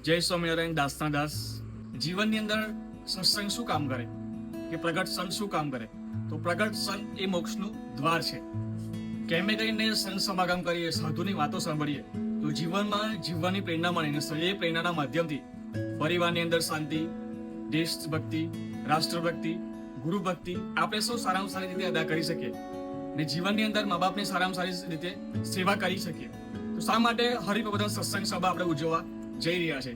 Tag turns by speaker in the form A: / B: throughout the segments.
A: જય સ્વામિનારાયણ દાસના દાસ. જીવનની અંદર સત્સંગ શું કામ કરે કે પ્રગટ સંત શું કામ કરે? તો પ્રગટ સંત એ મોક્ષનું દ્વાર છે. કેમે કરીને સંત સમાગમ કરીએ, સાધુની વાતો સાંભળીએ તો જીવનમાં જીવવાની પ્રેરણા મળે. એ પ્રેરણાના માધ્યમથી પરિવારની અંદર શાંતિ, દેશભક્તિ, રાષ્ટ્રભક્તિ, ગુરુ ભક્તિ આપણે સૌ સારામાં સારી રીતે અદા કરી શકીએ ને જીવનની અંદર મા બાપની સારામાં સારી રીતે સેવા કરી શકીએ. તો શા માટે હરિપ્રબોધન સત્સંગ સભા આપણે ઉજવવા જઈ રહ્યા છે?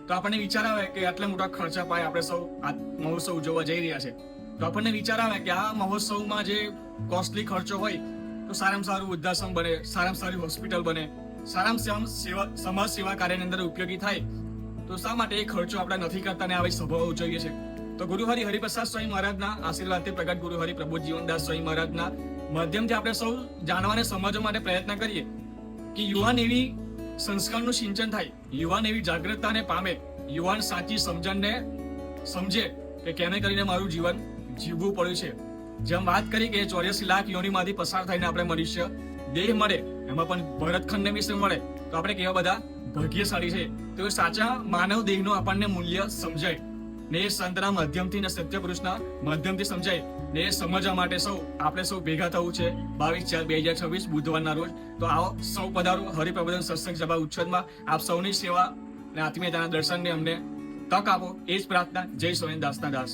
A: તો આપણને વિચાર આવે કે આટલા મોટા ખર્ચા પાય આપણે સૌ આ મહોત્સવ ઉજવવા જઈ રહ્યા છે. તો આપણને વિચાર આવે કે આ મહોત્સવમાં જે કોસ્ટલી ખર્ચો હોય તો સારામાં સારું વૃદ્ધાશ્રમ બને, સારામાં સારી હોસ્પિટલ બને, સારામાં સમાજ સેવા કાર્યની અંદર ઉપયોગી થાય. તો શા માટે એ ખર્ચો આપણે નથી કરતા ને આવી સભાઓ ઉજવીએ છીએ? તો ગુરુહરિ હરિપ્રસાદ સ્વામી મહારાજના આશીર્વાદથી પ્રગટ ગુરુહરિ પ્રબોધ જીવનદાસ સ્વામી મહારાજના માધ્યમથી આપણે સૌ જાણવાને સમજવા માટે પ્રયત્ન કરીએ કે યુવાન એવી સંસ્કારનું સિંચન થાય, યુવાન એવી જાગૃતતાને પામે, યુવાન સાચી સમજણને સમજે કે કેને કરીને મારું જીવન જીવવું પડ્યું છે. જેમ વાત કરી કે 84 લાખ યોનિમાંથી પસાર થઈને આપણે મનુષ્ય દેહ મળે, એમાં પણ ભરતખંડને વિશે મળે તો આપણે કેવા બધા ભાગ્યશાળી છે. તો એ સાચા માનવ દેહનું આપણને મૂલ્ય સમજાય ને એ સંતના માધ્યમથી ને સત્ય પુરુષના માધ્યમથી સમજાય ને એ સમજવા માટે આપણે સૌ ભેગા થવું છે 22/4/2026 બુધવારના રોજ. તો આવો સૌ પધારો હરિપ્રબોધન સત્સંગ સભા ઉચ્છેદમાં. આપ સૌની સેવા અને આત્મીયતાના દર્શનને અમને તક આપો, એ જ પ્રાર્થના. જય સ્વામિનારાયણ દાસના દાસ.